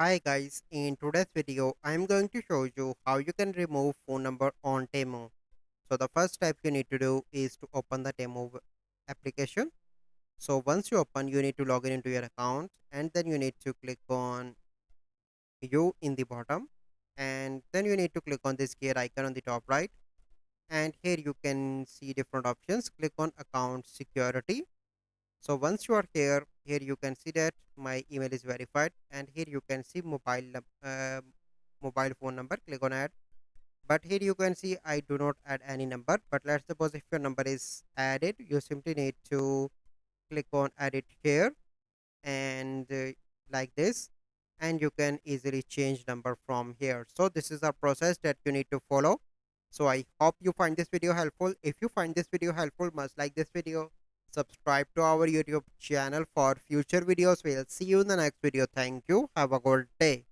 Hi guys, in today's video I am going to show you how you can remove phone number on Temu. So the first step you need to do is to open the Temu application. So once you open, you need to log in into your account, and then you need to click on you in the bottom, and then you need to click on this gear icon on the top right, and here you can see different options. Click on account security. So once you are here you can see that my email is verified, and here you can see mobile phone number. Click on add, but here you can see I do not add any number. But let's suppose if your number is added, you simply need to click on edit here, and like this, and you can easily change number from here. So this is a process that you need to follow. So I hope you find this video helpful. If you find this video helpful, must like this video, subscribe to our YouTube channel for future videos. We'll see you in the next video. Thank you, have a good day.